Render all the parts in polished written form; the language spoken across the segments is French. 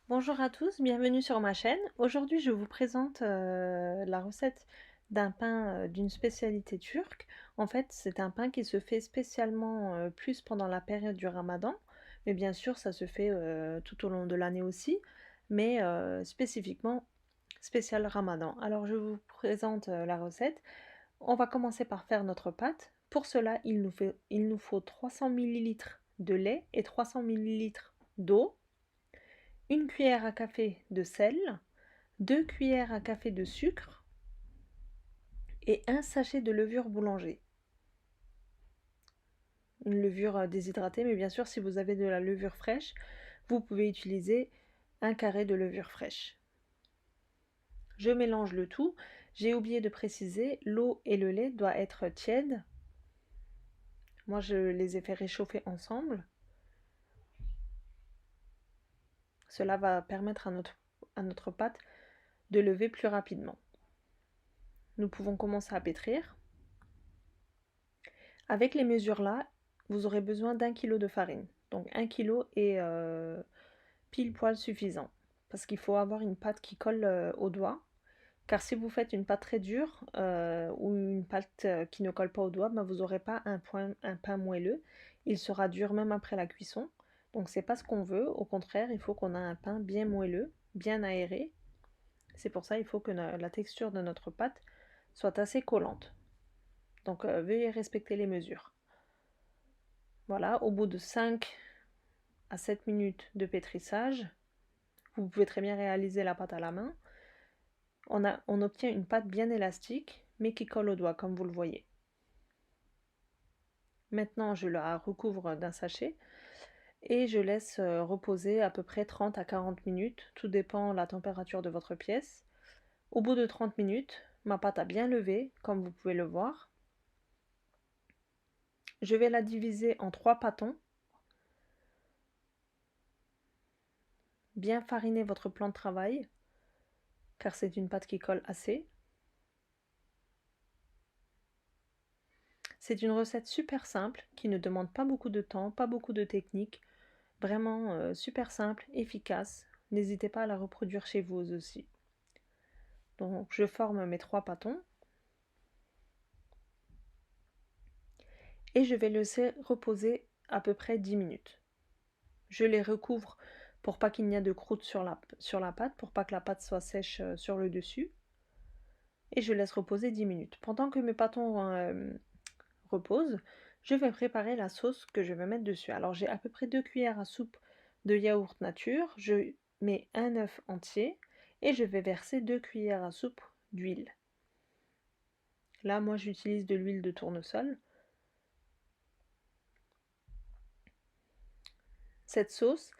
Bonjour à tous, bienvenue sur ma chaîne. Aujourd'hui, je vous présente la recette d'un pain d'une spécialité turque. En fait, c'est un pain qui se fait spécialement plus pendant la période du Ramadan, mais bien sûr, ça se fait tout au long de l'année aussi, mais spécifiquement spécial Ramadan. Alors, je vous présente la recette. On va commencer par faire notre pâte. Pour cela, il nous faut 300 millilitres de lait et 300 millilitres d'eau, une cuillère à café de sel, 2 cuillères à café de sucre et un sachet de levure boulanger. Une levure déshydratée, mais bien sûr, si vous avez de la levure fraîche, vous pouvez utiliser un carré de levure fraîche. Je mélange le tout. J'ai oublié de préciser, l'eau et le lait doivent être tièdes. Moi, je les ai fait réchauffer ensemble. Cela va permettre à notre pâte de lever plus rapidement. Nous pouvons commencer à pétrir. Avec les mesures là, vous aurez besoin d'1 kg de farine. Donc 1 kg est pile poil suffisant. Parce qu'il faut avoir une pâte qui colle au doigt. Car si vous faites une pâte très dure ou une pâte qui ne colle pas au doigt, ben vous n'aurez pas un pain moelleux. Il sera dur même après la cuisson. Donc c'est pas ce qu'on veut. Au contraire, il faut qu'on ait un pain bien moelleux, bien aéré. C'est pour ça il faut que la texture de notre pâte soit assez collante. Donc veuillez respecter les mesures. Voilà, au bout de 5 à 7 minutes de pétrissage, vous pouvez très bien réaliser la pâte à la main. On obtient une pâte bien élastique, mais qui colle au doigt, comme vous le voyez. Maintenant, je la recouvre d'un sachet et je laisse reposer à peu près 30 à 40 minutes, tout dépend de la température de votre pièce. Au bout de 30 minutes, ma pâte a bien levé, comme vous pouvez le voir. Je vais la diviser en 3 pâtons. Bien fariner votre plan de travail, car c'est une pâte qui colle assez. C'est une recette super simple qui ne demande pas beaucoup de temps, pas beaucoup de technique. Vraiment super simple, efficace. N'hésitez pas à la reproduire chez vous aussi. Donc je forme mes 3 pâtons et je vais laisser reposer à peu près 10 minutes. Je les recouvre pour pas qu'il n'y ait de croûte sur la pâte, pour pas que la pâte soit sèche sur le dessus. Et je laisse reposer 10 minutes. Pendant que mes pâtons reposent, je vais préparer la sauce que je vais mettre dessus. Alors j'ai à peu près 2 cuillères à soupe de yaourt nature. Je mets un œuf entier et je vais verser 2 cuillères à soupe d'huile. Là, moi, j'utilise de l'huile de tournesol. Cette sauce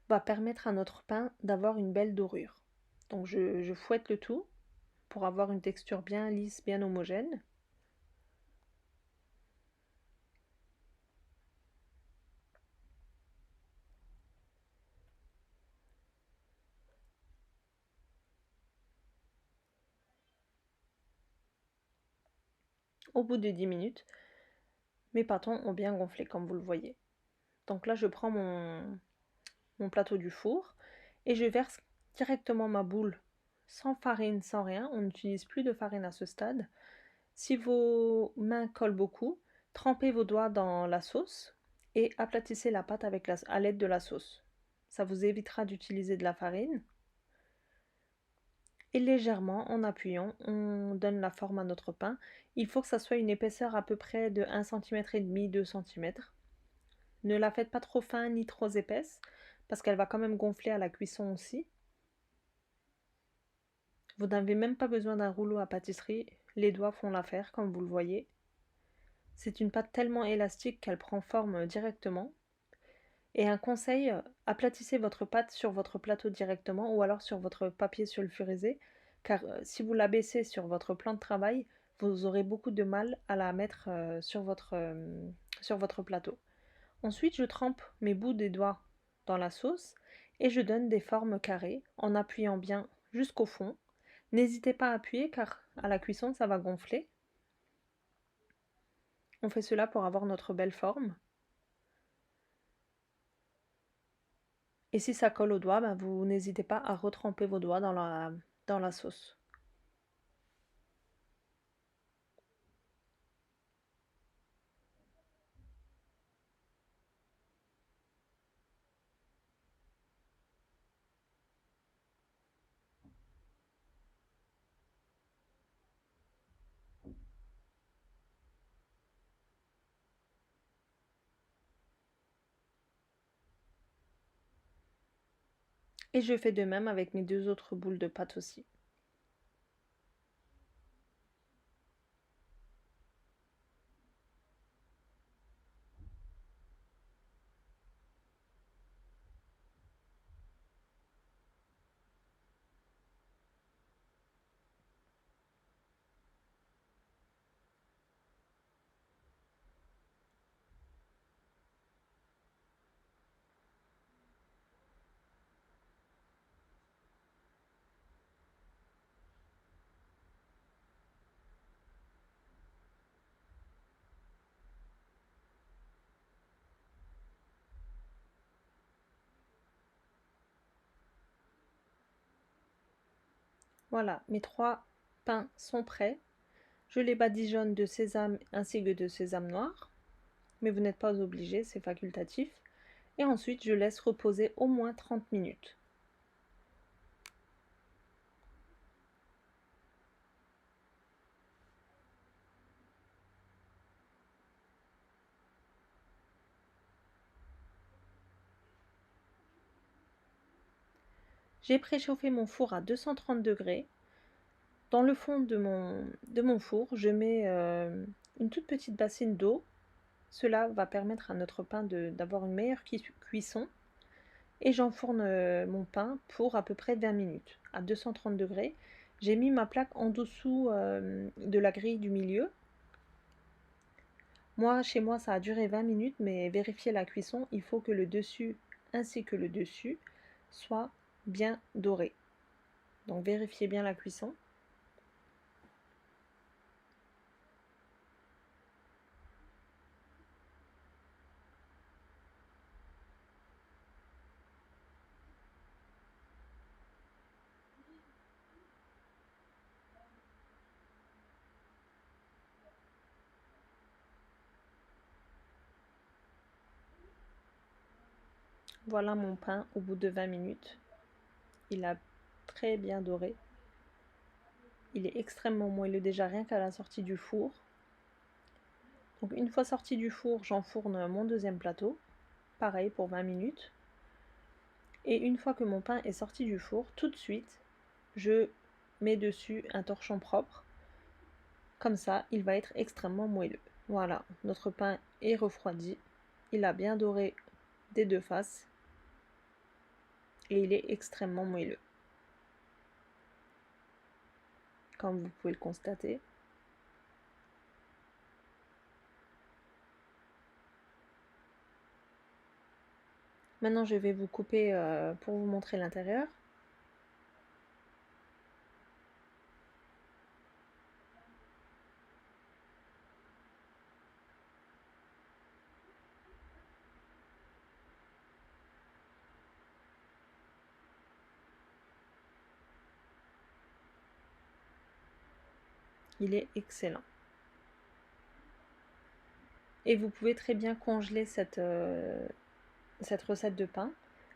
va permettre à notre pain d'avoir une belle dorure. Donc je fouette le tout pour avoir une texture bien lisse, bien homogène. Au bout de 10 minutes, mes pâtons ont bien gonflé, comme vous le voyez. Donc là, je prends mon plateau du four et je verse directement ma boule sans farine, sans rien. On n'utilise plus de farine à ce stade. Si vos mains collent beaucoup, trempez vos doigts dans la sauce et aplatissez la pâte à l'aide de la sauce. Ça vous évitera d'utiliser de la farine. Et légèrement, en appuyant, on donne la forme à notre pain. Il faut que ça soit une épaisseur à peu près de 1,5 cm, 2 cm. Ne la faites pas trop fin ni trop épaisse, parce qu'elle va quand même gonfler à la cuisson aussi. Vous n'avez même pas besoin d'un rouleau à pâtisserie, les doigts font l'affaire comme vous le voyez. C'est une pâte tellement élastique qu'elle prend forme directement. Et un conseil, aplatissez votre pâte sur votre plateau directement ou alors sur votre papier sulfurisé, car si vous l'abaissez sur votre plan de travail, vous aurez beaucoup de mal à la mettre sur votre plateau. Ensuite, je trempe mes bouts des doigts dans la sauce et je donne des formes carrées en appuyant bien jusqu'au fond. N'hésitez pas à appuyer car à la cuisson ça va gonfler. On fait cela pour avoir notre belle forme. Et si ça colle aux doigts, ben vous n'hésitez pas à retremper vos doigts dans la sauce. Et je fais de même avec mes deux autres boules de pâte aussi. Voilà, mes 3 pains sont prêts. Je les badigeonne de sésame ainsi que de sésame noir, mais vous n'êtes pas obligé, c'est facultatif. Et ensuite, je laisse reposer au moins 30 minutes. J'ai préchauffé mon four à 230 degrés. Dans le fond de mon four, je mets une toute petite bassine d'eau. Cela va permettre à notre pain d'avoir une meilleure cuisson. Et j'enfourne mon pain pour à peu près 20 minutes à 230 degrés. J'ai mis ma plaque en dessous de la grille du milieu. Moi, chez moi, ça a duré 20 minutes, mais vérifiez la cuisson, il faut que le dessus ainsi que le dessus soient bien dorés. Donc vérifiez bien la cuisson. Voilà mon pain au bout de 20 minutes. Il a très bien doré. Il est extrêmement moelleux déjà rien qu'à la sortie du four. Donc une fois sorti du four, j'enfourne mon deuxième plateau. Pareil pour 20 minutes. Et une fois que mon pain est sorti du four, tout de suite, je mets dessus un torchon propre. Comme ça, il va être extrêmement moelleux. Voilà, notre pain est refroidi. Il a bien doré des deux faces. Et il est extrêmement moelleux. Comme vous pouvez le constater. Maintenant, je vais vous couper pour vous montrer l'intérieur. Il est excellent. Et vous pouvez très bien congeler cette recette de pain.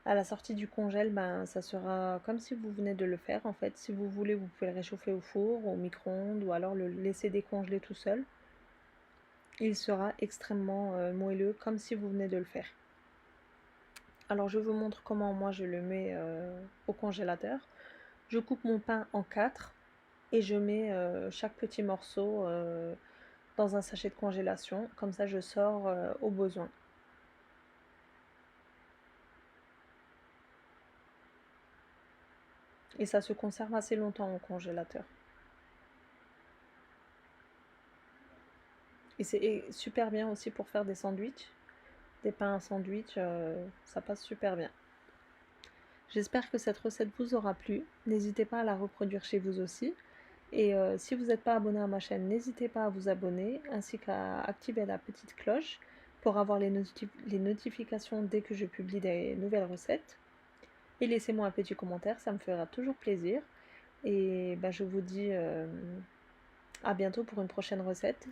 À la sortie du congèle, ben, ça sera comme si vous venez de le faire. En fait, si vous voulez, vous pouvez le réchauffer au four, au micro-ondes ou alors le laisser décongeler tout seul. Il sera extrêmement moelleux comme si vous venez de le faire. Alors je vous montre comment moi je le mets au congélateur. Je coupe mon pain en 4 et je mets chaque petit morceau dans un sachet de congélation. Comme ça je sors au besoin. Et ça se conserve assez longtemps au congélateur. Et c'est super bien aussi pour faire des sandwichs. Des pains à sandwich, ça passe super bien. J'espère que cette recette vous aura plu. N'hésitez pas à la reproduire chez vous aussi. Et si vous n'êtes pas abonné à ma chaîne, n'hésitez pas à vous abonner ainsi qu'à activer la petite cloche pour avoir les notifications dès que je publie des nouvelles recettes. et laissez-moi un petit commentaire, ça me fera toujours plaisir. Et bah, je vous dis à bientôt pour une prochaine recette.